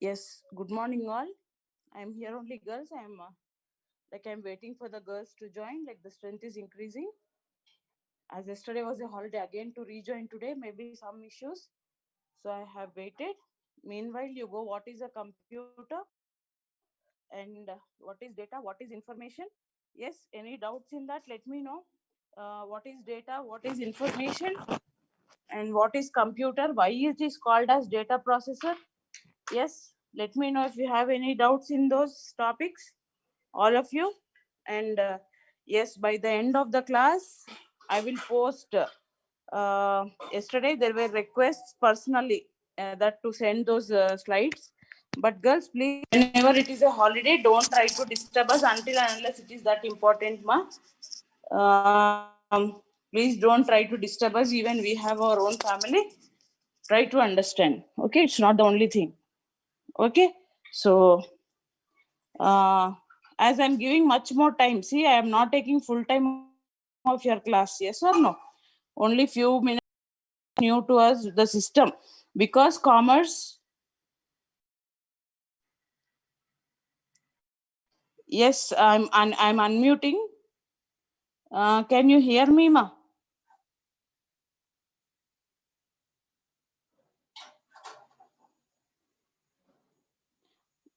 Yes, good morning all. I'm here only girls. I'm waiting for the girls to join. Like the strength is increasing. As yesterday was a holiday, again to rejoin today, maybe some issues. So I have waited. Meanwhile, you go. What is a computer? And what is data? What is information? Yes. Any doubts in that? Let me know. What is data? What is information? And what is computer? Why is this called as data processor? Yes, let me know if you have any doubts in those topics, all of you. And yes, by the end of the class, I will post. Yesterday, there were requests personally that to send those slides. But girls, please, whenever it is a holiday, don't try to disturb us until and unless it is that important, ma. Please don't try to disturb us. Even we have our own family. Try to understand. Okay, it's not the only thing. Okay, so uh, as I'm giving much more time, see, I am not taking full time of your class. Yes or no? Only few minutes new to us the system because commerce. Yes, I'm unmuting. Can you hear me, ma?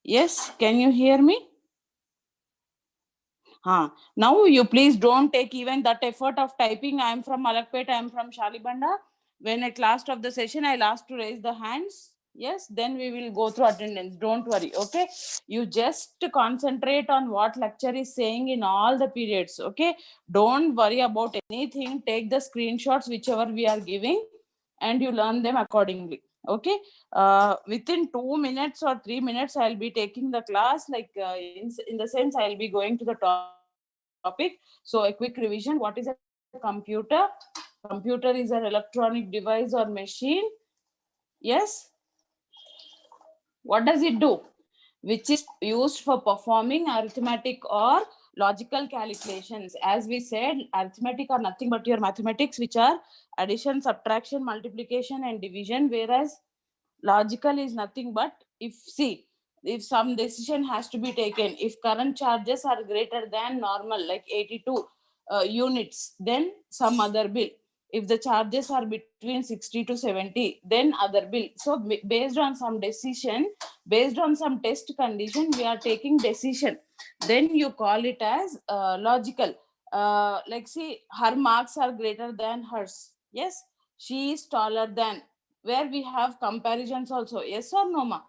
Yes, can you hear me? Now you please don't take even that effort of typing. I am from Malakpet, I am from Shalibanda. When at last of the session, I'll ask to raise the hands. Yes, then we will go through attendance. Don't worry. Okay. You just concentrate on what lecture is saying in all the periods. Okay. Don't worry about anything. Take the screenshots, whichever we are giving, and you learn them accordingly. Okay. Within 2 minutes or 3 minutes, I'll be taking the class. In the sense, I'll be going to the topic. So a quick revision. What is a computer? Computer is an electronic device or machine. Yes. What does it do? Which is used for performing arithmetic or logical calculations. As we said, arithmetic are nothing but your mathematics, which are addition, subtraction, multiplication, and division, whereas logical is nothing but if some decision has to be taken, if current charges are greater than normal like 82 units, then some other bill. If the charges are between 60 to 70, then other bill. So based on some decision, based on some test condition, we are taking decision, then you call it as logical. Like see, her marks are greater than hers. Yes, she is taller than, where we have comparisons also. Yes or no, ma?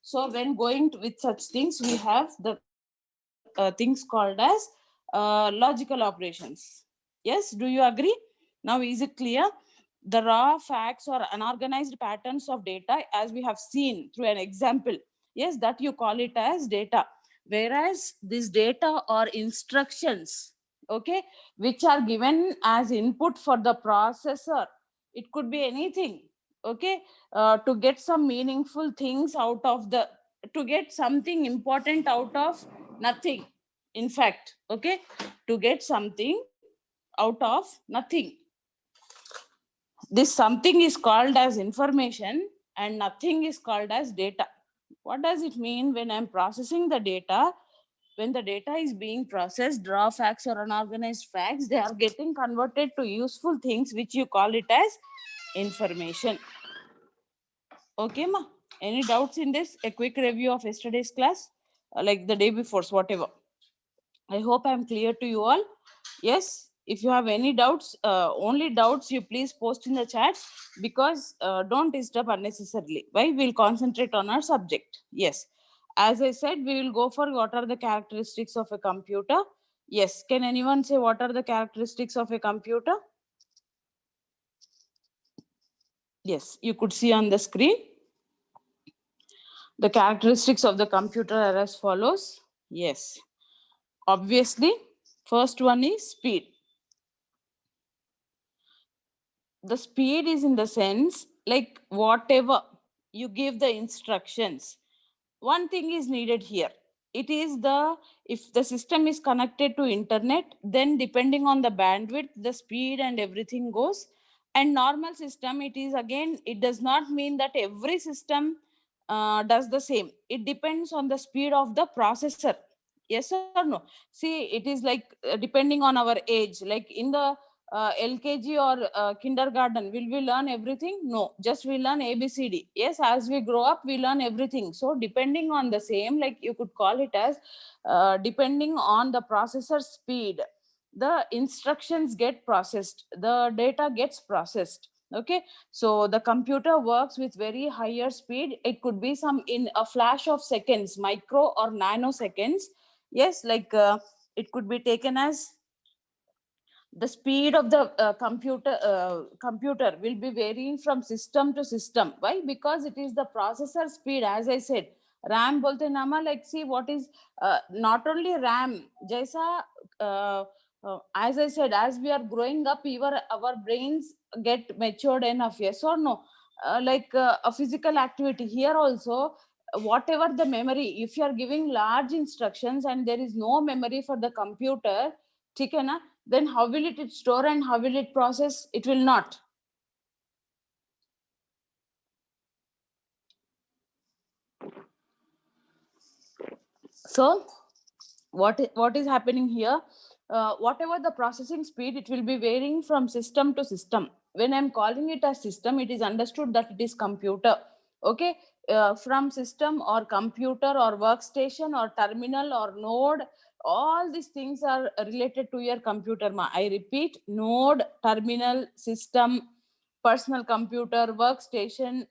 So when going with such things, we have the things called as logical operations. Yes, do you agree? Now is it clear? The raw facts or unorganized patterns of data, as we have seen through an example, yes, that you call it as data. Whereas this data or instructions, okay, which are given as input for the processor, it could be anything. Okay, to get some meaningful things out of the, to get something important out of nothing, in fact. Okay, to get something out of nothing, this something is called as information and nothing is called as data. What does it mean? When I'm processing the data, when the data is being processed, raw facts or unorganized facts, they are getting converted to useful things, which you call it as information. Okay, ma? Any doubts in this? A quick review of yesterday's class, like the day before, whatever. I hope I am clear to you all. Yes, if you have any doubts, only doubts you please post in the chat, because don't disturb unnecessarily. Why? We'll concentrate on our subject. Yes. As I said, we will go for what are the characteristics of a computer. Yes. Can anyone say what are the characteristics of a computer? Yes, you could see on the screen. The characteristics of the computer are as follows. Yes. Obviously, first one is speed. The speed is in the sense like whatever you give the instructions, one thing is needed here. It is the, if the system is connected to internet, then depending on the bandwidth, the speed and everything goes. And normal system, it is again, it does not mean that every system does the same. It depends on the speed of the processor. Yes or no? See, it is like depending on our age. Like in the LKG or kindergarten, will we learn everything? No, just we learn ABCD. Yes, as we grow up, we learn everything. So depending on the same, like you could call it as depending on the processor speed, the instructions get processed, the data gets processed. Okay, so the computer works with very higher speed. It could be some in a flash of seconds, micro or nanoseconds. Yes, like it could be taken as the speed of the computer will be varying from system to system. Why? Because it is the processor speed. As I said, ram bolte nama, like see what is not only ram jaisa, as I said, as we are growing up, our brains get matured enough. Yes or no? Like a physical activity here also, whatever the memory, if you are giving large instructions and there is no memory for the computer, ठीक है ना, then how will it store and how will it process? It will not. So what is happening here? Whatever the processing speed, it will be varying from system to system. When I'm calling it a system, it is understood that it is computer. Okay, from system or computer or workstation or terminal or node, all these things are related to your computer. Ma, I repeat: node, terminal, system, personal computer, workstation,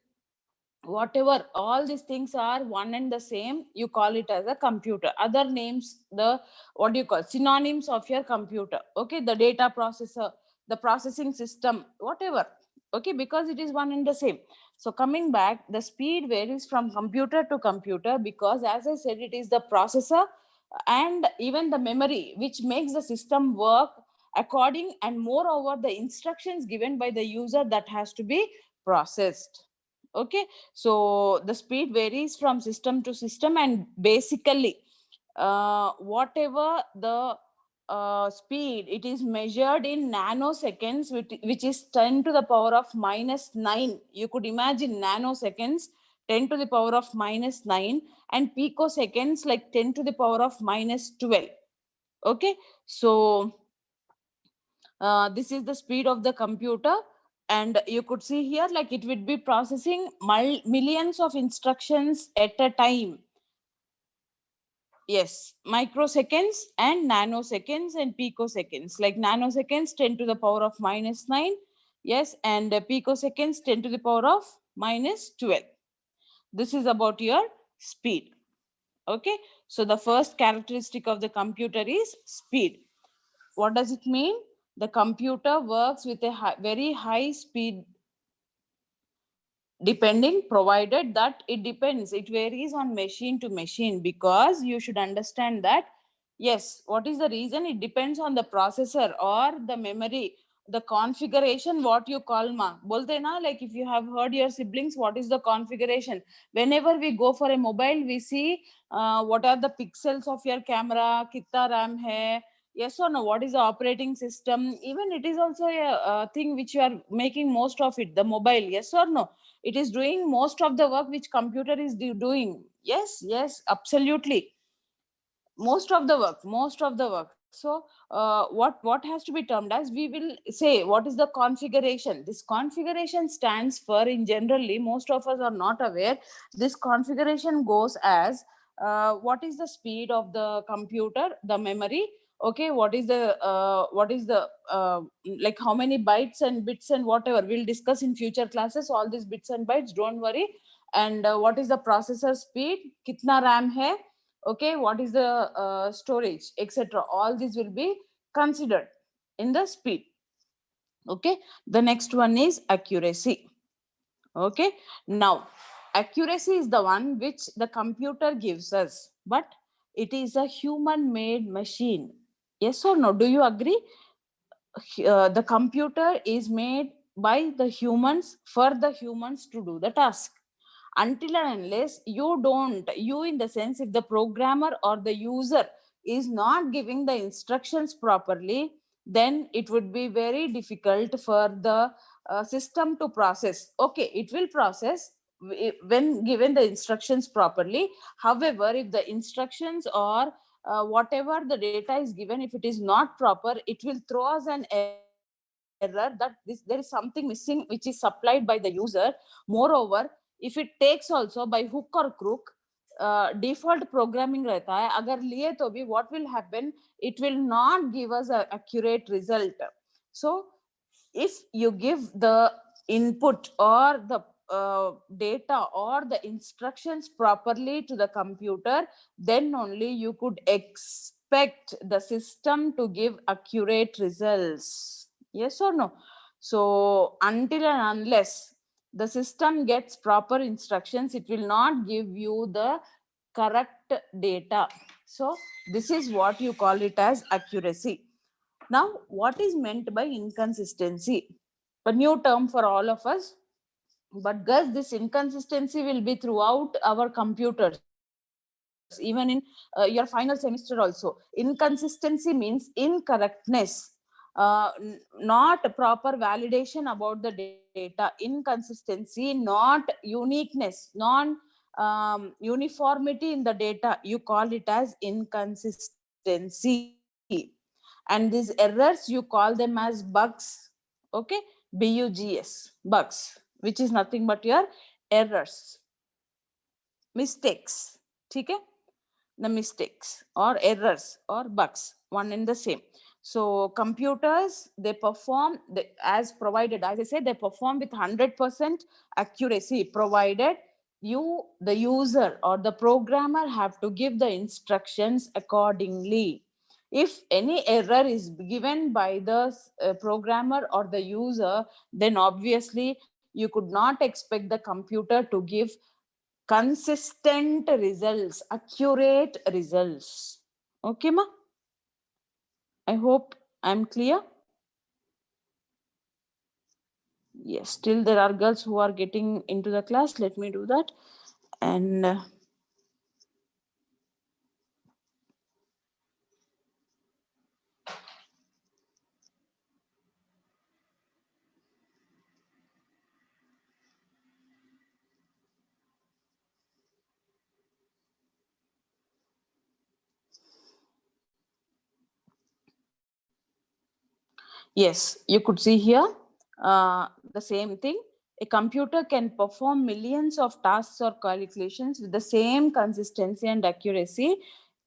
whatever, all these things are one and the same. You call it as a computer. Other names, the what do you call, synonyms of your computer. Okay, the data processor, the processing system, whatever. Okay, because it is one and the same. So coming back, the speed varies from computer to computer because, as I said, it is the processor and even the memory which makes the system work according, and moreover the instructions given by the user that has to be processed. Okay, so the speed varies from system to system, and basically whatever the speed, it is measured in nanoseconds, which is 10 to the power of minus 9. You could imagine nanoseconds, 10 to the power of minus 9, and picoseconds like 10 to the power of minus 12. Okay, so this is the speed of the computer, and you could see here like it would be processing millions of instructions at a time. Yes, microseconds and nanoseconds and picoseconds. Like nanoseconds 10 to the power of minus 9. Yes, and picoseconds 10 to the power of minus 12. This is about your speed. Okay, so the first characteristic of the computer is speed. What does it mean? The computer works with a very high speed, depending, provided that it depends, it varies on machine to machine, because you should understand that. Yes, what is the reason? It depends on the processor or the memory, the configuration, what you call ma bolte na, like if you have heard your siblings, what is the configuration? Whenever we go for a mobile, we see what are the pixels of your camera, kitna ram hai, yes or no, what is the operating system. Even it is also a thing which you are making most of it, the mobile. Yes or no, it is doing most of the work which computer is doing. Yes, yes, absolutely, most of the work. So what has to be termed as, we will say, what is the configuration? This configuration stands for, in generally most of us are not aware, this configuration goes as what is the speed of the computer, the memory. Okay, what is the like how many bytes and bits and whatever, we'll discuss in future classes all these bits and bytes, don't worry. And what is the processor speed, kitna ram hai, okay, what is the storage, etc. All these will be considered in the speed. Okay, the next one is accuracy. Okay, now accuracy is the one which the computer gives us, but it is a human made machine. Yes or no, do you agree? The computer is made by the humans, for the humans to do the task. Until and unless you don't, you in the sense, if the programmer or the user is not giving the instructions properly, then it would be very difficult for the system to process. Okay, it will process, when given the instructions properly. However, if the instructions or whatever the data is given, if it is not proper, it will throw us an error that there is something missing which is supplied by the user. Moreover, if it takes also by hook or crook, default programming रहता है, अगर लिए तो भी what will happen, it will not give us a accurate result. So if you give the input or the data or the instructions properly to the computer, then only you could expect the system to give accurate results. Yes or no? So until and unless the system gets proper instructions, it will not give you the correct data. So this is what you call it as accuracy. Now, what is meant by inconsistency? A new term for all of us. But guys, this inconsistency will be throughout our computers, even in your final semester also. Inconsistency means incorrectness, not proper validation about the data. Inconsistency, not uniqueness, non uniformity in the data. You call it as inconsistency. And these errors, you call them as bugs. Okay, bugs, bugs, which is nothing but your errors, mistakes. Okay, the mistakes or errors or bugs, one and the same. So computers, they perform as provided, as I said, they perform with 100% accuracy, provided you, the user or the programmer, have to give the instructions accordingly. If any error is given by the programmer or the user, then obviously you could not expect the computer to give consistent results, accurate results. Okay, ma? I hope I'm clear. Yes, still there are girls who are getting into the class. Let me do that. And yes, you could see here the same thing. A computer can perform millions of tasks or calculations with the same consistency and accuracy.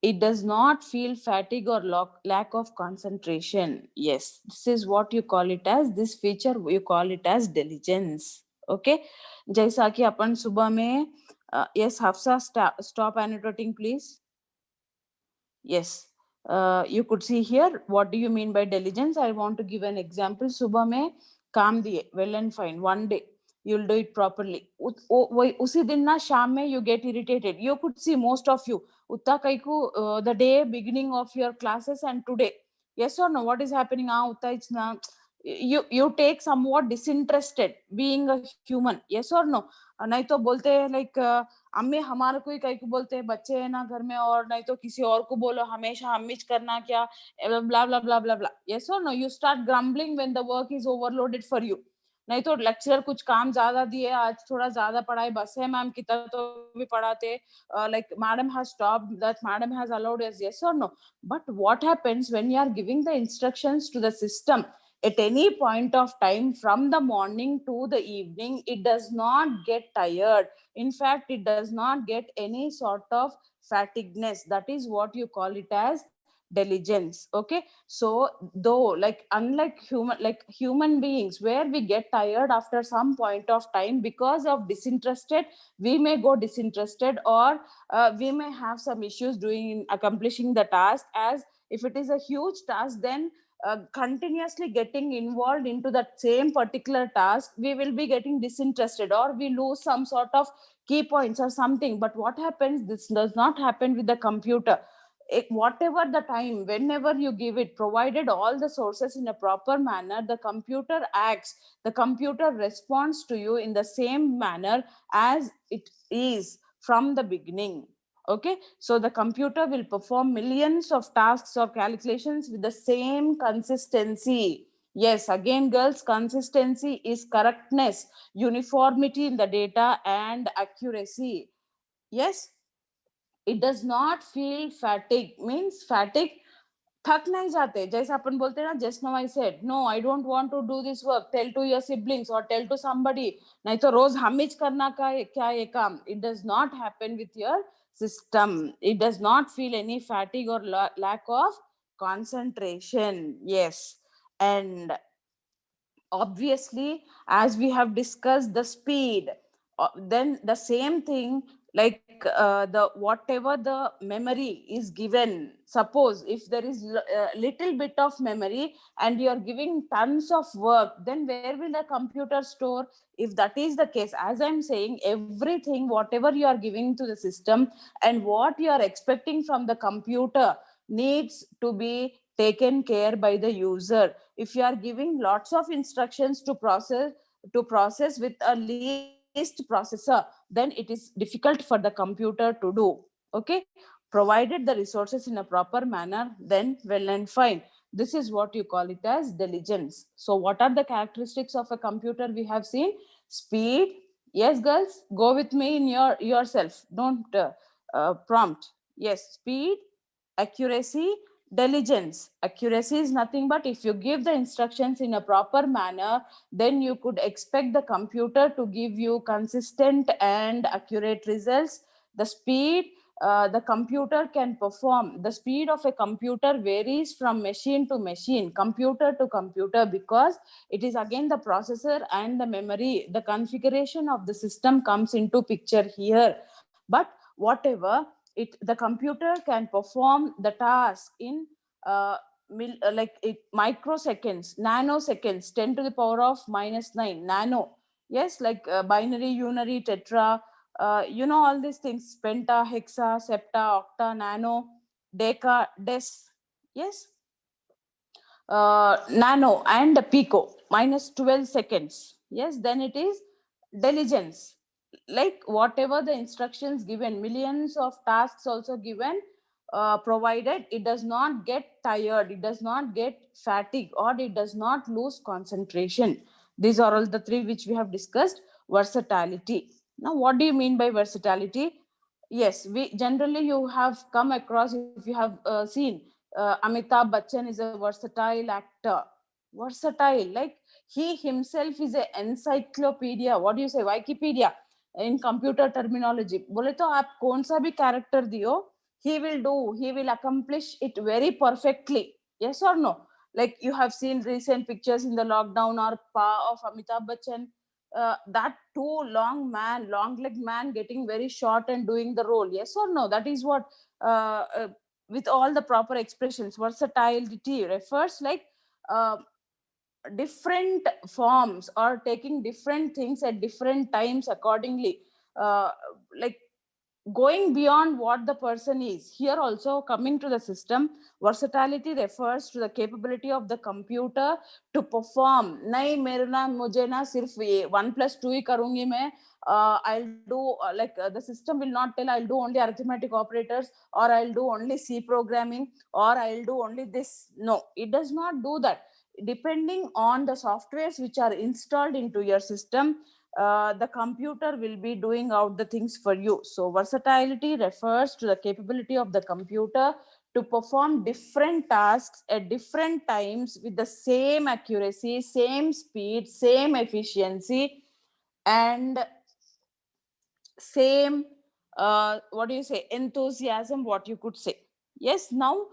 It does not feel fatigue or lack of concentration. Yes, this is what you call it as, this feature you call it as diligence. Okay, जैसा कि अपन सुबह में yes, Hafsa, stop annotating please. Yes, you could see here. What do you mean by diligence? I want to give an example. Subah mein काम दिए, well and fine. One day you'll do it properly. उसी दिन ना शाम में you get irritated. You could see most of you. उतना कहीं को the day beginning of your classes and today. Yes or no? What is happening? उतना it's ना you take somewhat disinterested being a human. Yes or no? नहीं तो बोलते हैं like अम्मी हमारे कोई कहीं को बोलते हैं बच्चे है ना घर में, और नहीं तो किसी और को बोलो हमेशा अम्मीच करना क्या, blah blah blah blah blah. Yes or no? You start grumbling when the work is overloaded for you. नहीं तो लेक्चरर कुछ काम ज्यादा दिए, आज थोड़ा ज्यादा पढ़ाई, बस है मैम कितना तो भी पढ़ाते, like madam has stopped, that madam has allowed us. Yes or no? But what happens when you are giving the instructions to the system at any point of time from the morning to the evening, it does not get tired. In fact, it does not get any sort of fatigueness. That is what you call it as diligence. Okay, so though like unlike human beings, where we get tired after some point of time because of disinterested, we may go disinterested, or we may have some issues doing accomplishing the task. As if it is a huge task, then continuously getting involved into that same particular task, we will be getting disinterested, or we lose some sort of key points or something. But what happens, this does not happen with the computer. Whatever the time, whenever you give it, provided all the sources in a proper manner, the computer acts, the computer responds to you in the same manner as it is from the beginning. Okay, so the computer will perform millions of tasks or calculations with the same consistency. Yes, again, girls, consistency is correctness, uniformity in the data, and accuracy. Yes, it does not feel fatigue. Means fatigue, थक नहीं जाते. जैसे अपन बोलते हैं ना, just now I said no, I don't want to do this work, tell to your siblings or tell to somebody, नहीं तो रोज हम ही करना का क्या ये काम. It does not happen with your system. It does not feel any fatigue or lack of concentration. Yes. And obviously, as we have discussed the speed, then the same thing, like the whatever the memory is given, suppose if there is little bit of memory and you are giving tons of work, then where will the computer store? If that is the case, as I'm saying, everything whatever you are giving to the system and what you are expecting from the computer needs to be taken care by the user. If you are giving lots of instructions to process with a least processor, then it is difficult for the computer to do. Okay, provided the resources in a proper manner, then well and fine. This is what you call it as diligence. So what are the characteristics of a computer we have seen? Speed. Yes, girls, go with me in yourself, don't prompt. Yes, speed, accuracy, diligence. Accuracy is nothing but if you give the instructions in a proper manner, then you could expect the computer to give you consistent and accurate results. The speed, the computer can perform. The speed of a computer varies from machine to machine, computer to computer, because it is again the processor and the memory. The configuration of the system comes into picture here. But whatever, the computer can perform the task in uh, like microseconds, nanoseconds, 10 to the power of minus 9 nano. Yes, like binary, unary, tetra, all these things: penta, hexa, septa, octa, nano, deca, des. Yes, nano and pico, minus 12 seconds. Yes, then it is diligence. Like whatever the instructions given, millions of tasks also given, provided it does not get tired, it does not get fatigue, or it does not lose concentration. These are all the three which we have discussed. Versatility. Now, what do you mean by versatility? Yes, we generally, you have come across, if you have seen, Amitabh Bachchan is a versatile actor. Versatile, like he himself is an encyclopedia. What do you say? Wikipedia in computer terminology. बोले तो आप कौन सा भी character दियो, he will do, he will accomplish it very perfectly. Yes or no? Like you have seen recent pictures in the lockdown or Pa of Amitabh Bachchan. That too long legged man getting very short and doing the role. Yes or no? That is what, with all the proper expressions. Versatility refers like uh, different forms or taking different things at different times accordingly, uh, like going beyond what the person is. Here also, coming to the system, versatility refers to the capability of the computer to perform. नहीं मेरे ना मुझे ना सिर्फ ये 1+2 ही करूंगी मैं. I'll do the system will not tell I'll do only arithmetic operators, or I'll do only C programming, or I'll do only this. No, it does not do that. Depending on the softwares which are installed into your system, the computer will be doing out the things for you. So versatility refers to the capability of the computer to perform different tasks at different times with the same accuracy, same speed, same efficiency, and same, what do you say, enthusiasm, what you could say. Yes, now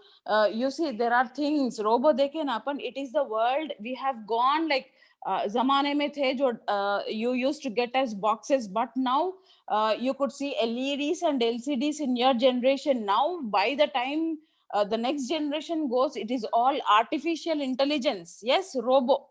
you see there are things robo dekhe na apan, it is the world we have gone, like zamane mein the jo you used to get as boxes, but now you could see LEDs and LCDs in your generation. Now by the time the next generation goes, it is all artificial intelligence. Yes, robo.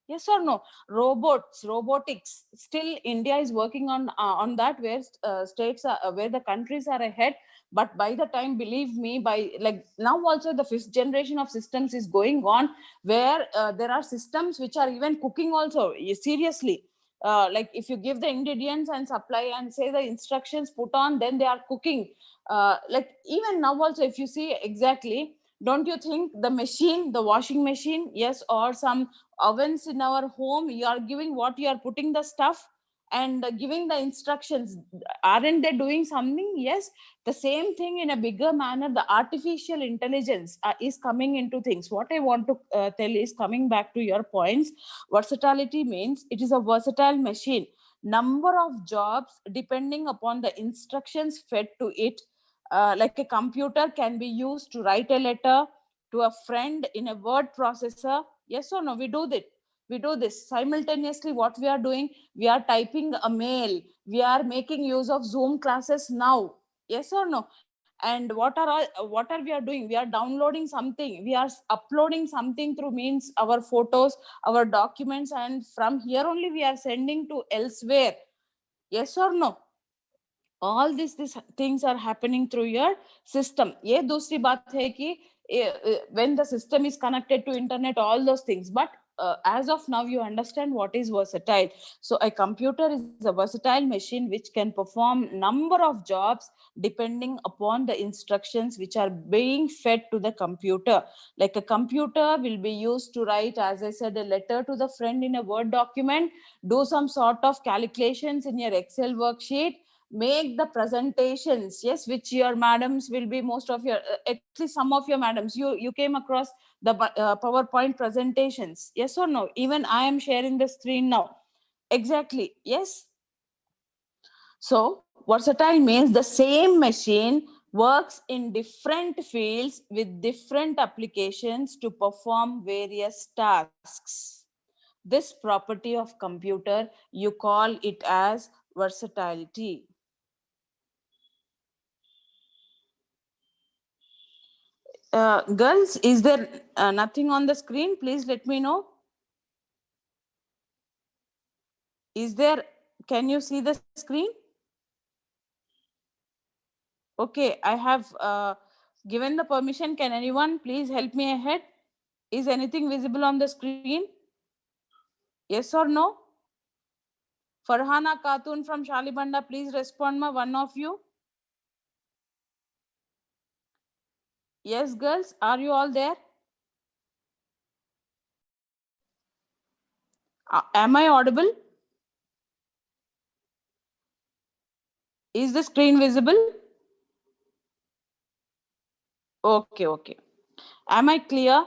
Yes or no? Robots, robotics, still India is working on that, where states are, where the countries are ahead. But by the time, believe me, by like now also the fifth generation of systems is going on, where there are systems which are even cooking also. Seriously, like if you give the ingredients and supply and say the instructions, put on, then they are cooking. Like even now also, if you see exactly, Don't you think the machine, the washing machine, yes, or some ovens in our home, you are giving what you are putting the stuff and giving the instructions, aren't they doing something? Yes. The same thing in a bigger manner, the artificial intelligence is coming into things. What I want to tell is, coming back to your points, versatility means it is a versatile machine. Number of jobs depending upon the instructions fed to it. Like a computer can be used to write a letter to a friend in a word processor. Yes or no? We do this simultaneously. What we are doing, we are typing a mail, we are making use of Zoom classes now. Yes or no? And what are we are doing? We are downloading something, we are uploading something through means our photos, our documents, and from here only we are sending to elsewhere. Yes or no? All these things are happening through your system. ये दूसरी बात है कि when the system is connected to internet, all those things. But as of now you understand what is versatile. So a computer is a versatile machine which can perform number of jobs depending upon the instructions which are being fed to the computer. Like a computer will be used to write, as I said, a letter to the friend in a word document, do some sort of calculations in your Excel worksheet, make the presentations, yes, which your madams will be, most of your at least some of your madams, you came across the PowerPoint presentations. Yes or no? Even I am sharing the screen now. Exactly. Yes. So versatile means the same machine works in different fields with different applications to perform various tasks. This property of computer, you call it as versatility. Girls, is there nothing on the screen? Please let me know. Is there, can you see the screen? Okay, I have given the permission. Can anyone please help me ahead? Is anything visible on the screen? Yes or no? Farhana Khatun from Shalibanda, please respond, ma, one of you. Yes, girls, are you all there? Am I audible? Is the screen visible? Okay, okay. Am I clear?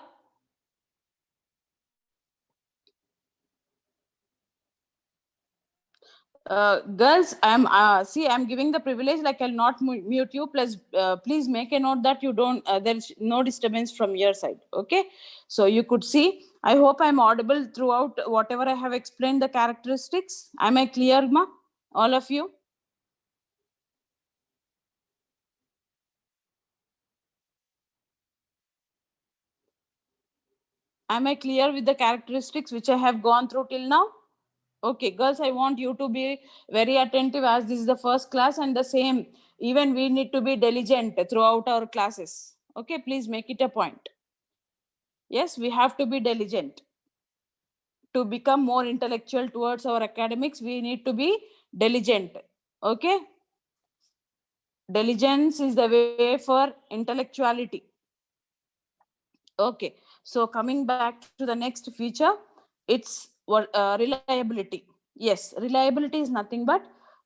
Girls, I'm giving the privilege, like I'll not mute you. Plus please make a note that you don't there's no disturbance from your side. Okay, so you could see, I hope I'm audible throughout whatever I have explained the characteristics. Am I clear, ma, all of you? Am I clear with the characteristics which I have gone through till now? Okay, girls, I want you to be very attentive, as this is the first class, and the same, even we need to be diligent throughout our classes. Okay, please make it a point. Yes, we have to be diligent. To become more intellectual towards our academics, we need to be diligent. Okay? Diligence is the way for intellectuality. Okay, so coming back to the next feature, it's reliability. Yes, reliability is nothing but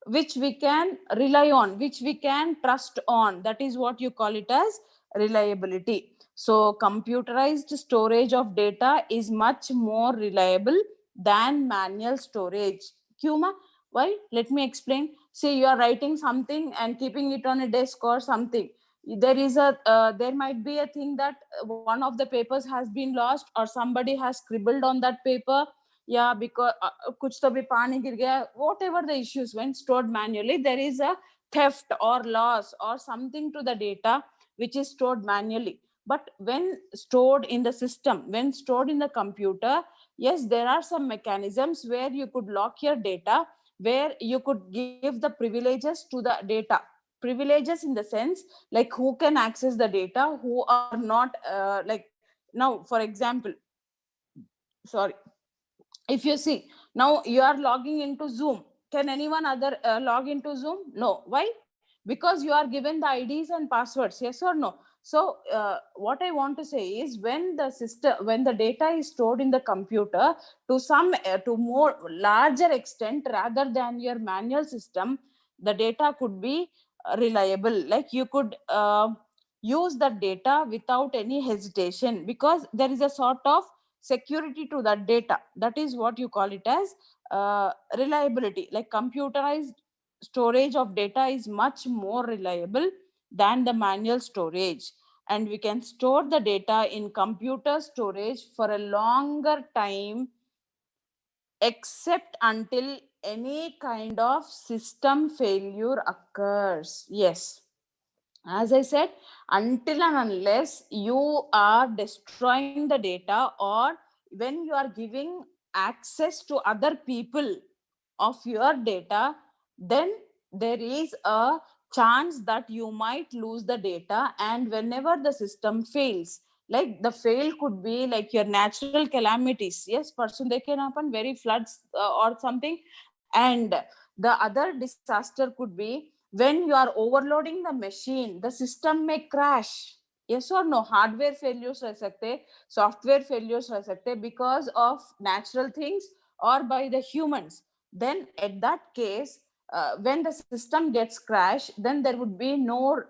which we can rely on, which we can trust on. That is what you call it as reliability. So computerized storage of data is much more reliable than manual storage. Kuma, why? Let me explain. Say you are writing something and keeping it on a desk or something. There might be a thing that one of the papers has been lost, or somebody has scribbled on that paper. Yeah, because kuch to bhi pani gir gaya, whatever the issues. When stored manually, there is a theft or loss or something to the data which is stored manually. But when stored in the system, when stored in the computer, yes, there are some mechanisms where you could lock your data, where you could give the privileges to the data. Privileges in the sense, like who can access the data, who are not like, now for example, sorry, if you see, now you are logging into Zoom, can anyone other log into Zoom? No. Why? Because you are given the IDs and passwords. Yes or no? So what I want to say is, when the data is stored in the computer to some to more larger extent rather than your manual system, the data could be reliable. Like you could use the data without any hesitation, because there is a sort of security to that data. That is what you call it as reliability. Like computerized storage of data is much more reliable than the manual storage, and we can store the data in computer storage for a longer time, except until any kind of system failure occurs. Yes, as I said, until and unless you are destroying the data, or when you are giving access to other people of your data, then there is a chance that you might lose the data. And whenever the system fails, like the fail could be like your natural calamities. Yes, person, they can happen, very floods or something. And the other disaster could be when you are overloading the machine, the system may crash. Yes or no? Hardware failures रह सकते, software failures रह सकते, because of natural things or by the humans. Then at that case, when the system gets crashed, then there would be no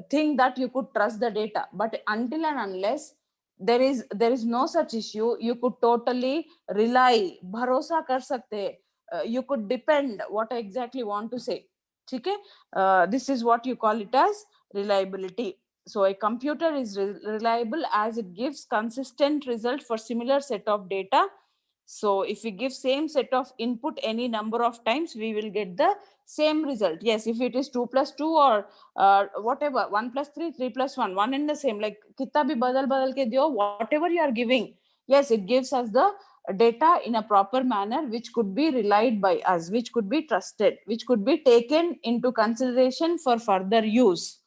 thing that you could trust the data. But until and unless there is no such issue, you could totally rely, bharosa kar sakte, you could depend. What I exactly want to say, okay? This is what you call it as reliability. So a computer is reliable as it gives consistent result for similar set of data. So if we give same set of input any number of times, we will get the same result. Yes, if it is 2 plus 2 or whatever, 1 plus 3, 3 plus 1, one in the same, like kitna bhi badal ke dio, whatever you are giving, yes, it gives us the data in a proper manner, which could be relied by us, which could be trusted, which could be taken into consideration for further use.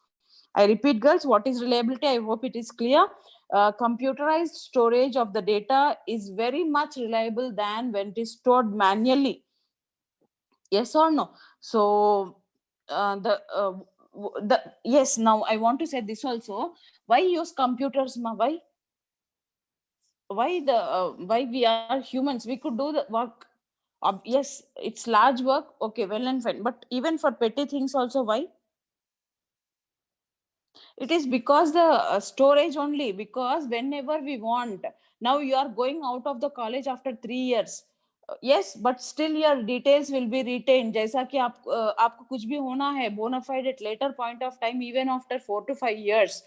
I repeat, girls, what is reliability? I hope it is clear. Computerized storage of the data is very much reliable than when it is stored manually. Yes or no? So the yes, now I want to say this also. Why use computers, ma? Why we are humans, we could do the work. Yes, it's large work, okay, well and fine, but even for petty things also, why? It is because the storage only, because whenever we want, now you are going out of the college after 3 years, yes, but still your details will be retained. जैसा कि आपको कुछ भी होना है bona fide at later point of time, even after 4 to 5 years,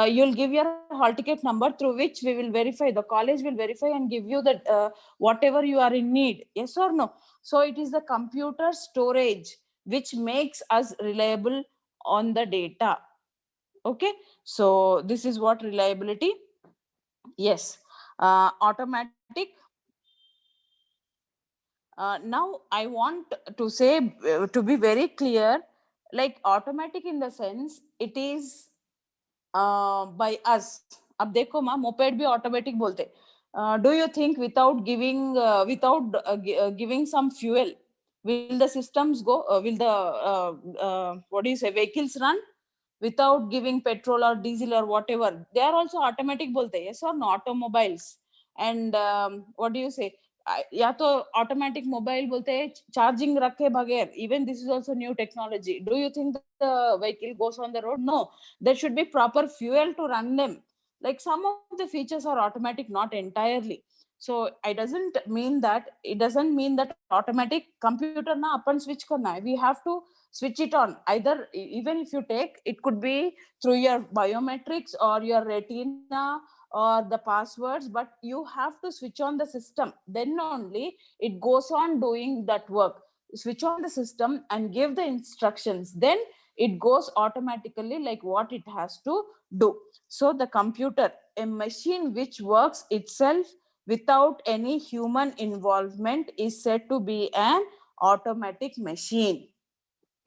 you'll give your hall ticket number, through which we will verify, the college will verify and give you the whatever you are in need. Yes or no? So it is the computer storage which makes us reliable on the data. Okay, so this is what reliability. Yes, automatic. Now I want to say, to be very clear, like automatic in the sense it is by us. अब देखो माँ, moped भी automatic बोलते. Do you think without giving some fuel, will the systems go? Will the what do you say, vehicles run without giving petrol or diesel or whatever? They are also automatic bolte. Yes or no? Automobiles. And what do you say, या तो automatic mobile बोलते हैं, charging रखे बगैर. Even this is also new technology. Do you think the vehicle goes on the road? No, there should be proper fuel to run them. Like some of the features are automatic, not entirely. So it doesn't mean that automatic computer na upon switch करना है. We have to switch it on. Either, even if you take, it could be through your biometrics or your retina or the passwords, but you have to switch on the system, then only it goes on doing that work. Switch on the system and give the instructions, then it goes automatically like what it has to do. So the computer, a machine which works itself without any human involvement, is said to be an automatic machine.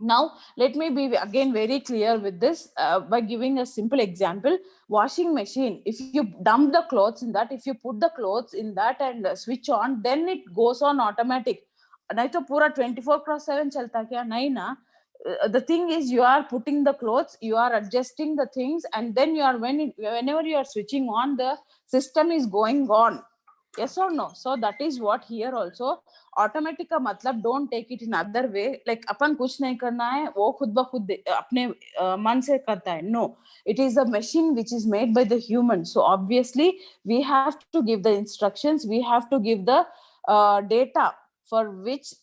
Now let me be again very clear with this by giving a simple example. Washing machine, if you dump the clothes in that, if you put the clothes in that and switch on, then it goes on automatic. नहीं तो पूरा 24/7 चलता क्या? नहीं ना. the thing is, you are putting the clothes, you are adjusting the things, and then you are, whenever you are switching on, the system is going on. Yes or no? So that is what here also automatic का मतलब, don't take it in other way, like अपन कुछ नहीं करना है, वो खुद ब खुद अपने मन से करता है. No, it is a machine which is made by the human. So obviously we have to give the instructions, we have to give the data for which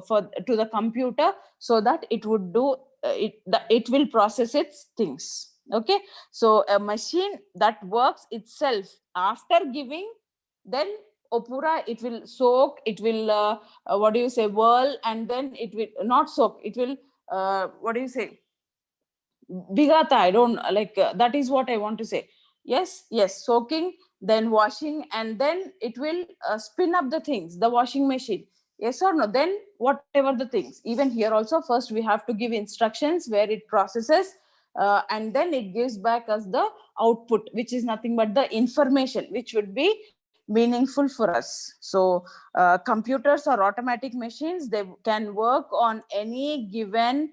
for to the computer, so that it would do it will process its things. Okay, so a machine that works itself after giving, then opura, it will soak, it will what do you say, whirl, and then it will not soak, it will what do you say, bigata, I don't like that is what I want to say. Yes, soaking, then washing, and then it will spin up the things, the washing machine. Yes or no? Then whatever the things, even here also, first we have to give instructions where it processes, and then it gives back us the output, which is nothing but the information which would be meaningful for us. So computers or automatic machines, they can work on any given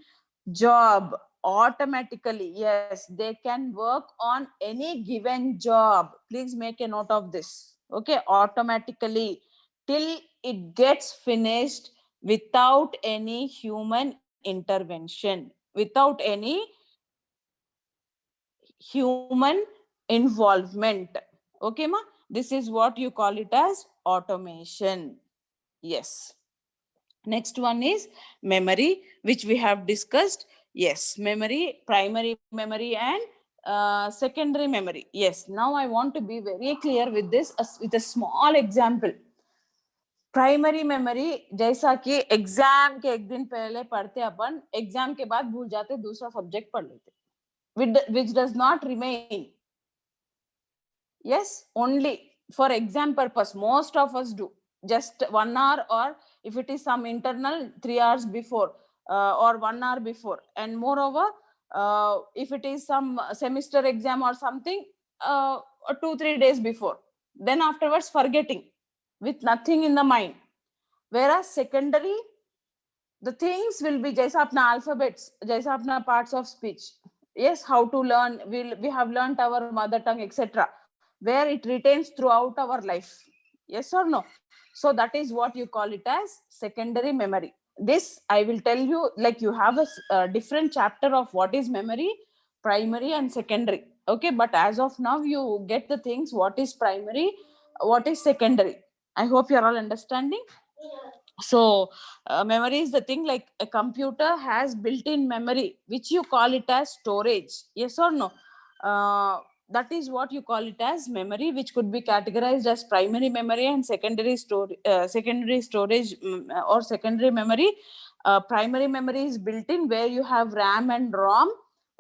job automatically. Yes, they can work on any given job. Please make a note of this. Okay, automatically, till it gets finished, without any human intervention, without any human involvement. Okay ma, this is what you call it as automation. Yes. Next one is memory, which we have discussed. Yes, memory, primary memory and secondary memory. Yes, now I want to be very clear with this, with a small example. Primary memory, जैसा कि exam के एक दिन पहले पढ़ते अपन, exam के बाद भूल जाते, दूसरा सब्जेक्ट पढ़ लेते, which does not remain. Yes, only for exam purpose, most of us do. Just 1 hour, or if it is some internal, 3 hours before, or 1 hour before. And moreover, if it is some semester exam or something, 2-3 days before. Then afterwards forgetting, with nothing in the mind. Whereas secondary, the things will be jaisa apna alphabets, jaisa apna parts of speech. Yes, how to learn, we have learnt our mother tongue, etc., where it retains throughout our life. Yes or no? So that is what you call it as secondary memory. This I will tell you, like you have a different chapter of what is memory, primary and secondary. Okay, but as of now you get the things, what is primary, what is secondary. I hope you are all understanding. So memory is the thing, like a computer has built-in memory, which you call it as storage. Yes or no? That is what you call it as memory, which could be categorized as primary memory and secondary storage, or secondary memory. Primary memory is built in, where you have RAM and ROM.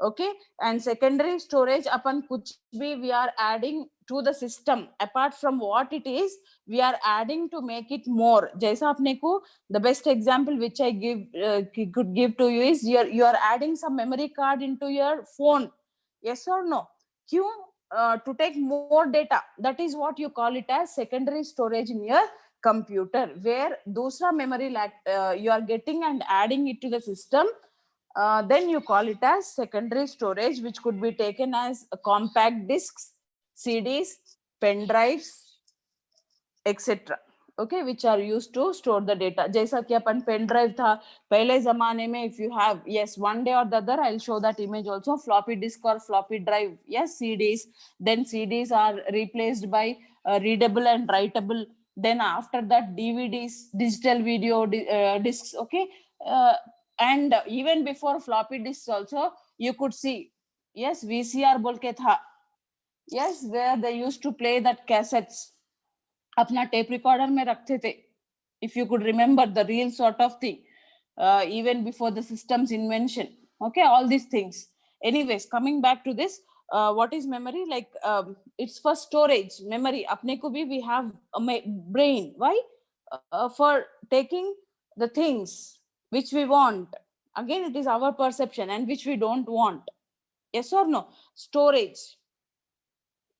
Okay, and secondary storage, upon kuch bhi we are adding to the system, apart from what it is, we are adding to make it more. Jaisa apne ko, the best example which I could give to you is, you are adding some memory card into your phone. Yes or no? Kyun? To take more data. That is what you call it as secondary storage in your computer, where dusra memory you are getting and adding it to the system. Then you call it as secondary storage, which could be taken as compact discs, CDs, pen drives, etc. Okay, which are used to store the data. जैसा कि अपन pen drive था पहले जमाने में, if you have, yes, one day or the other I'll show that image also, floppy disk or floppy drive. Yes, CDs, then CDs are replaced by readable and writable. Then after that DVDs, digital video discs. Okay, and even before floppy disks also, you could see, yes, VCR बोल के था. Yes, where they used to play that cassettes. अपना tape recorder में रखते थे, if you could remember, the real sort of thing, even before the system's invention. Okay, all these things. Anyways, coming back to this, what is memory? Like it's for storage. Memory apne ko bhi we have a brain. Why? For taking the things which we want. Again, it is our perception, and which we don't want. Yes or no? Storage.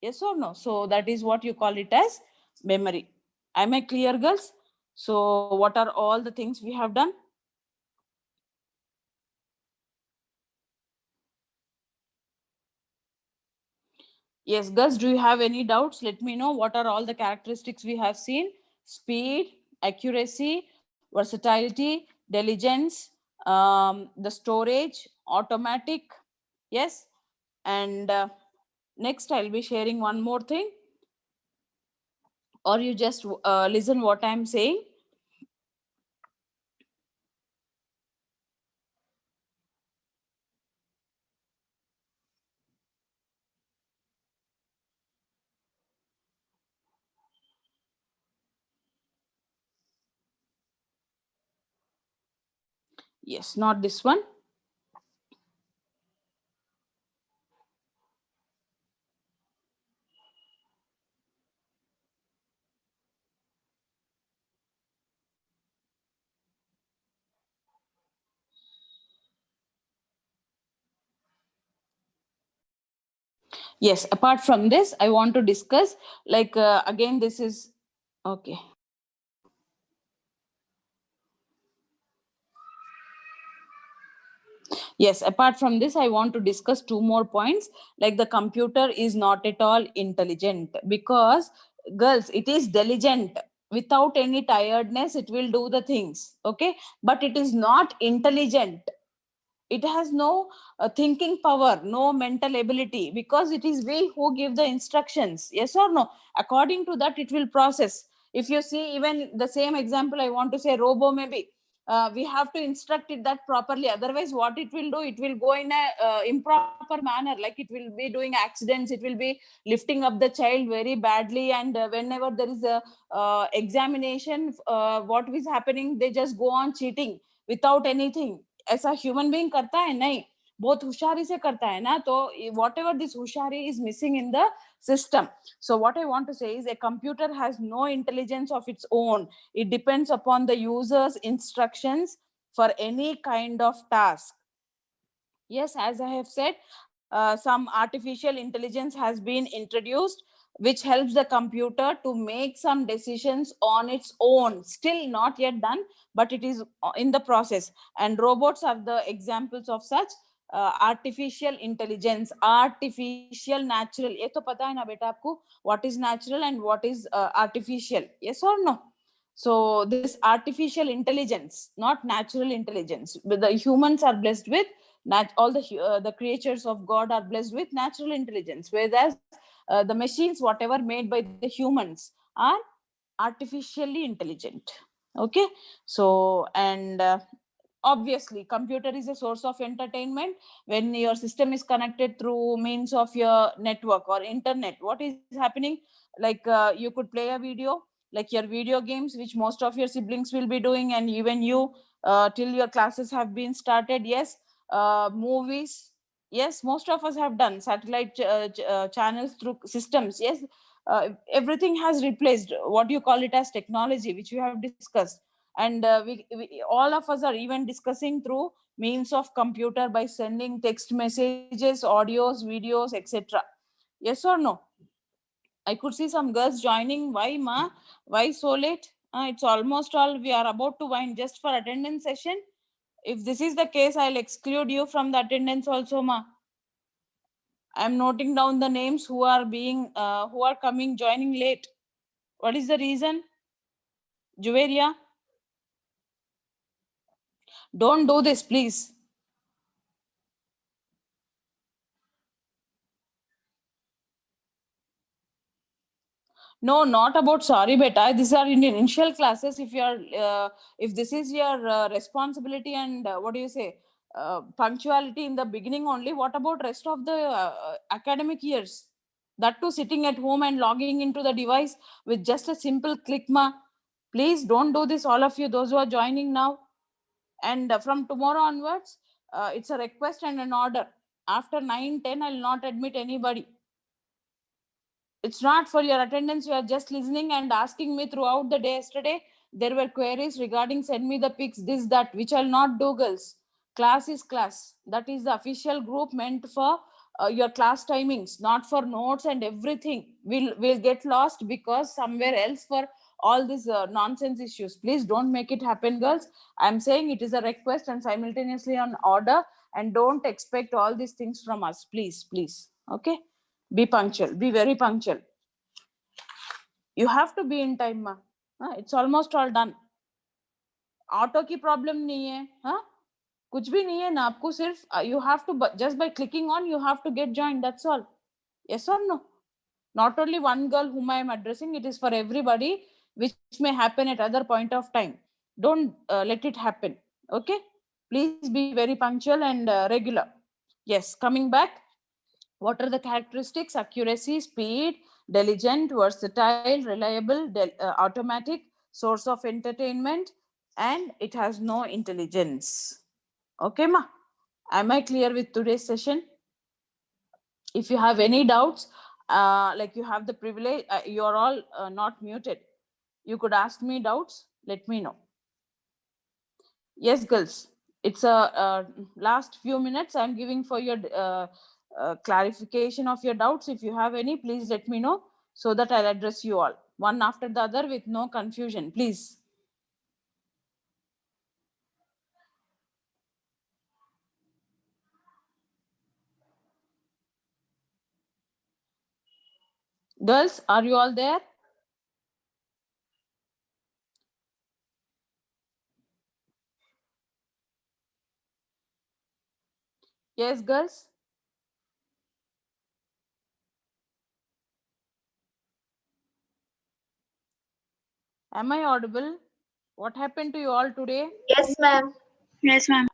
Yes or no? So that is what you call it as memory. Am I clear, girls? So what are all the things we have done? Yes, Gus, do you have any doubts? Let me know what are all the characteristics we have seen: speed, accuracy, versatility, diligence, the storage, automatic. Yes. And next, I'll be sharing one more thing, or you just listen what I'm saying. Yes, not this one. Yes, apart from this, I want to discuss, like, again, this is okay. Yes, apart from this, I want to discuss two more points. Like, the computer is not at all intelligent, because, girls, it is diligent. Without any tiredness, it will do the things. Okay. But it is not intelligent. It has no thinking power, no mental ability, because it is we who give the instructions. Yes or no? According to that, it will process. If you see, even the same example, I want to say robo, maybe we have to instruct it that properly. Otherwise, what it will do, it will go in a improper manner, like it will be doing accidents, it will be lifting up the child very badly. And whenever there is a examination, what is happening, they just go on cheating without anything. ऐसा human being करता है नहीं, बहुत होशियारी से करता है ना. तो whatever this होशियारी is missing in the system. So what I want to say is, a computer has no intelligence of its own. It depends upon the user's instructions for any kind of task. Yes, as I have said, some artificial intelligence has been introduced, which helps the computer to make some decisions on its own. Still not yet done, but it is in the process. And robots are the examples of such artificial intelligence. Artificial, natural, ये तो पता है ना बेटा आपको, what is natural and what is artificial? Yes or no? So this artificial intelligence, not natural intelligence. But the humans are blessed with all the creatures of God are blessed with natural intelligence, whereas the machines, whatever made by the humans, are artificially intelligent. Okay. So, and obviously, computer is a source of entertainment. When your system is connected through means of your network or internet, what is happening, like, you could play a video, like your video games, which most of your siblings will be doing, and even you, till your classes have been started. Yes. Movies. Yes, most of us have done satellite channels through systems. Yes. Everything has replaced what you call it as technology, which we have discussed. And we all of us are even discussing through means of computer by sending text messages, audios, videos, etc. Yes or no? I could see some girls joining. Why, ma? Why so late? It's almost all, we are about to wind, just for attendance session. If this is the case, I'll exclude you from the attendance also, ma. I'm noting down the names who are coming, joining late. What is the reason? Juveria, don't do this, please. No, not about sorry, beta. These are in initial classes. If you are, if this is your responsibility, and what do you say, punctuality in the beginning only. What about rest of the academic years? That too, sitting at home and logging into the device with just a simple click, ma. Please don't do this, all of you. Those who are joining now, and from tomorrow onwards, it's a request and an order. After 9, 10, I'll not admit anybody. It's not for your attendance. You are just listening and asking me throughout the day. Yesterday there were queries regarding send me the pics, this, that, which I'll not do, girls. Class is class. That is the official group meant for your class timings, not for notes and everything. We'll get lost because somewhere else for all these nonsense issues. Please don't make it happen, girls. I'm saying it is a request and simultaneously an order, and don't expect all these things from us, please, please. Okay. Be punctual. Be very punctual. You have to be in time, ma. It's almost all done. Auto की problem नहीं है, हाँ, कुछ भी नहीं है ना आपको, सिर्फ you have to just by clicking on you have to get joined, that's all. Yes or no? Not only one girl whom I am addressing, it is for everybody, which may happen at other point of time. Don't let it happen. Okay, please be very punctual and regular. Yes, coming back, what are the characteristics? Accuracy, speed, diligent, versatile, reliable, automatic, source of entertainment, and it has no intelligence. Okay, ma? Am I clear with today's session? If you have any doubts, like you have the privilege, you are all not muted. You could ask me doubts, let me know. Yes, girls, it's a last few minutes I'm giving for your clarification of your doubts. If you have any, please let me know so that I'll address you all one after the other with no confusion, please. Girls, are you all there? Yes, girls. Am I audible? What happened to you all today? Yes, ma'am. Yes, ma'am.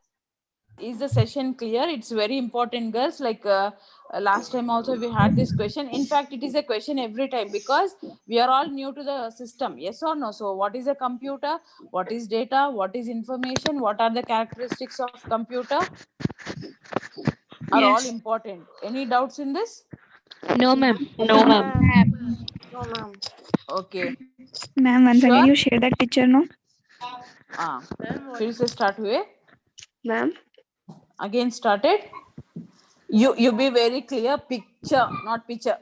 Is the session clear? It's very important, girls. Like last time also we had this question. In fact, it is a question every time because we are all new to the system. Yes or no? So what is a computer? What is data? What is information? What are the characteristics of computer? Are all important. Any doubts in this? No, ma'am. No, ma'am. No, ma'am. Okay. Ma'am, once Sure? again you share that picture, no? फिर से start हुए. Ma'am. Again started. You be very clear. Picture, not picture.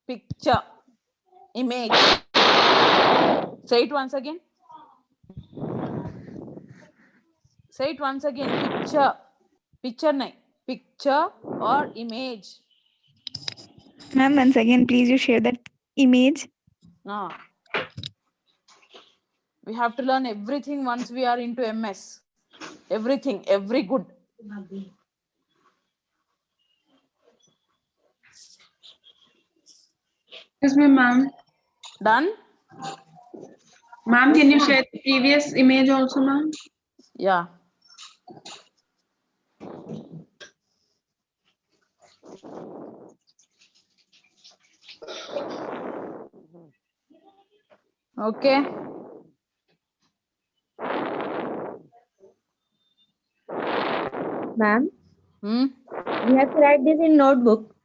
Picture. Image. Say it once again. Say it once again. Picture. Picture nahi. Picture or image. Ma'am, once again, please you share that image. We have to learn everything once we are into MS. Everything, every good. Excuse me, ma'am. Done? Ma'am, can you share the previous image also, ma'am? Yeah. Okay. Ma'am, Hmm? we have to write this in notebook.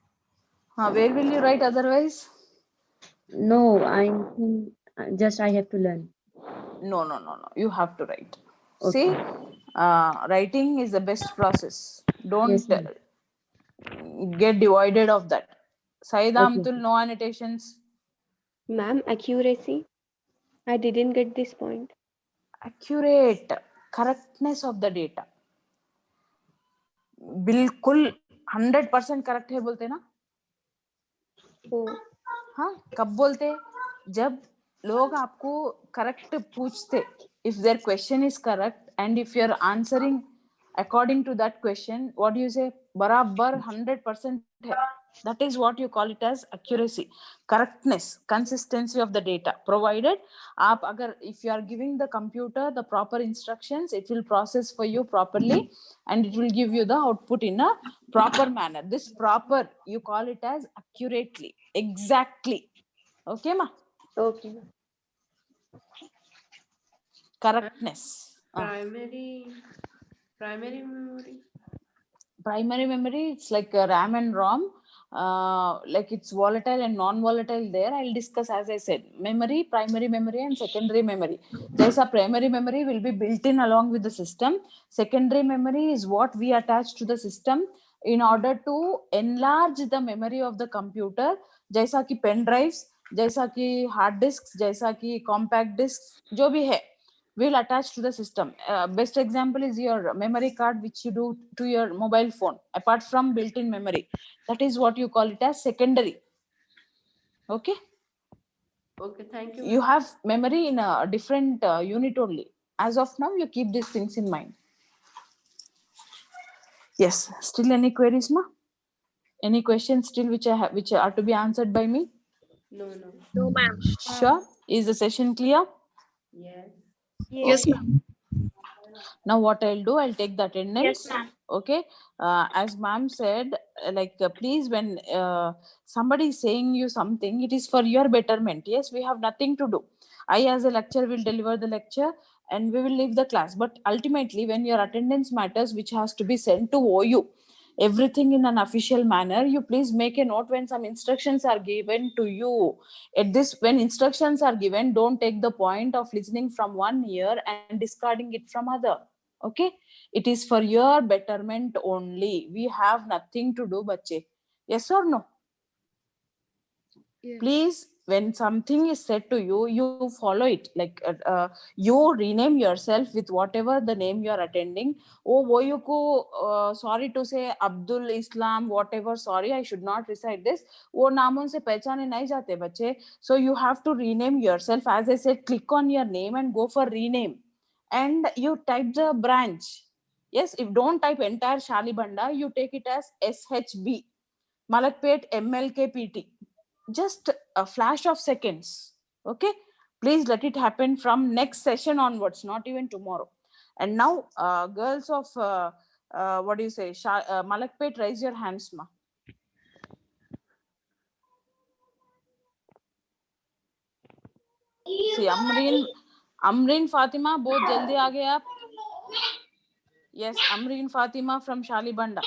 Where will you write otherwise? No, just I have to learn. No. You have to write. Okay. See, writing is the best process. Don't Yes, ma'am. get divided of that. Saida Okay. Amtul, no annotations. Ma'am, accuracy. I didn't get this point. Accurate, correctness of the data. बिल्कुल 100% correct है बोलते ना. हाँ, कब बोलते? जब लोग आपको करेक्ट पूछते. If their question is correct and if you are answering according to that question, what do you say? बराबर 100% है. That is what you call it as accuracy, correctness, consistency of the data. Provided aap agar if you are giving the computer the proper instructions, it will process for you properly and it will give you the output in a proper manner. This proper, you call it as accurately, exactly. Okay, ma? Okay. Correctness. Primary memory. Primary memory, it's like RAM and ROM. Like it's volatile and non-volatile there. I'll discuss, as I said, memory, primary memory and secondary memory. Jaisa primary memory will be built in along with the system. Secondary memory is what we attach to the system in order to enlarge the memory of the computer. Jaisa ki pen drives, jaisa ki hard disks, jaisa ki compact disks, jo bhi hai, will attach to the system. Best example is your memory card, which you do to your mobile phone. Apart from built-in memory, that is what you call it as secondary. Okay. Okay, thank you. You have memory in a different unit only. As of now, you keep these things in mind. Yes. Still any queries, ma? Any questions still which are to be answered by me? No, no. No, ma'am. Sure. Is the session clear? Yes. Yes, ma'am. Now what I'll do, I'll take the Yes, attendance. ma'am. Okay. As ma'am said, please, when somebody is saying you something, it is for your betterment. Yes, we have nothing to do. I as a lecturer will deliver the lecture and we will leave the class. But ultimately, when your attendance matters, which has to be sent to OU, everything in an official manner, you please make a note when some instructions are given to you. At this, when instructions are given, don't take the point of listening from one ear and discarding it from other. Okay, it is for your betterment only. We have nothing to do, bache. Yes or no? Yes. Please, when something is said to you, you follow it. You rename yourself with whatever the name you are attending. Oh, woyuku, sorry to say Abdul Islam, whatever. Sorry, I should not recite this. वो नामों से पहचाने नहीं जाते बच्चे. So you have to rename yourself. As I said, click on your name and go for rename. And you type the branch. Yes, if don't type entire Shalibanda, you take it as SHB. Malakpet MLKPT. Just a flash of seconds. Okay, please let it happen from next session onwards, not even tomorrow. And now girls of what do you say, Malakpet, raise your hands, ma. See, Amreen Fatima, बहुत जल्दी आ गए आप. Yes, Amreen Fatima from Shalibanda.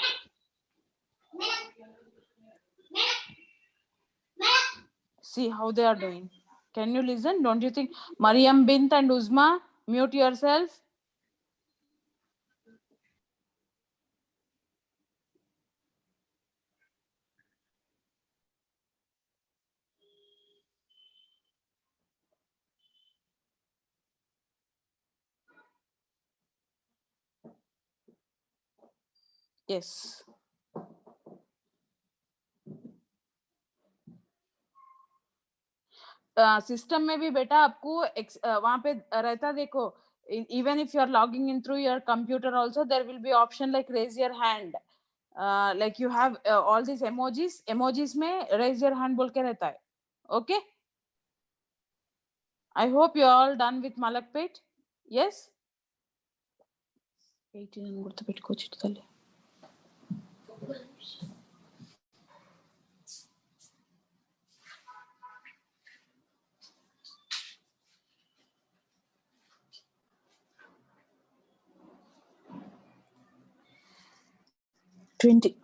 See how they are doing. Can you listen? Don't you think? Mariam Bint and Uzma, mute yourself. Yes. System में भी बेटा आपको वहां पे रहता देखो. Even if you are logging in through your computer also, there will be option like raise your hand. Like you have all these emojis में raise your hand बोल के रहता है. Okay, I hope you are all done with Malakpet. Yes, 18 అని గుర్తుపెట్టుకో చిట్తల్లి. $20.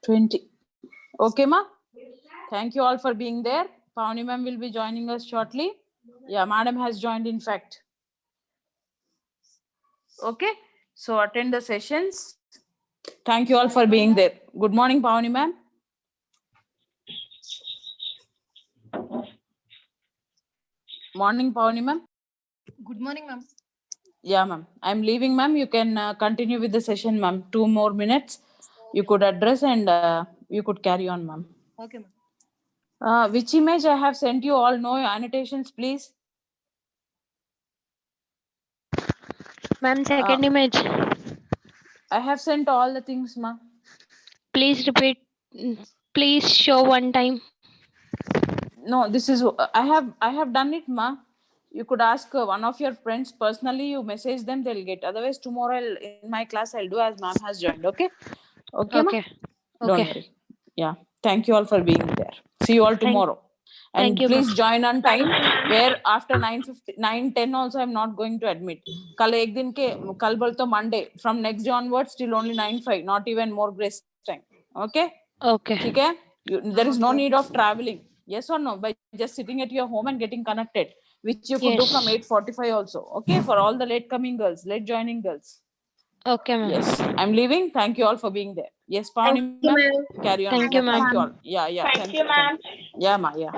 $20. Okay, ma. Thank you all for being there. Pavani ma'am will be joining us shortly. Yeah, madam has joined, in fact. Okay, so attend the sessions. Thank you all for being there. Good morning, Pavani ma'am. Morning, Pavani ma'am. Good morning, ma'am. Yeah, ma'am. I'm leaving, ma'am. You can continue with the session, ma'am. 2 more minutes. You could address and you could carry on, ma'am. Okay, ma'am. Which image I have sent you all? No annotations, please. Ma'am, second image. I have sent all the things, ma'am. Please repeat. Please show one time. No, this is I have done it, ma. You could ask one of your friends personally. You message them, they'll get. Otherwise, tomorrow in my class I'll do as ma'am has joined. Okay, okay, ma. Okay. Don't Okay. worry. Yeah. Thank you all for being there. See you all tomorrow. And thank you, please ma'am. join on time. Where after 9:10 also I'm not going to admit. कल एक दिन के कल बोल तो Monday. From next day onwards till only 9:05. Not even more grace time. Okay. Okay. ठीक है? There is no need of traveling. Yes or no? By just sitting at your home and getting connected, which you could do from Yes. 8:45 also. Okay, for all the late coming girls, late joining girls. Okay, ma'am. Yes, I'm leaving. Thank you all for being there. Yes, Thank Pavani you, ma'am, ma'am. carry on. Thank you, Yeah, thank ma'am. you all. Yeah, yeah. Thank you, ma'am. Yeah, ma, yeah.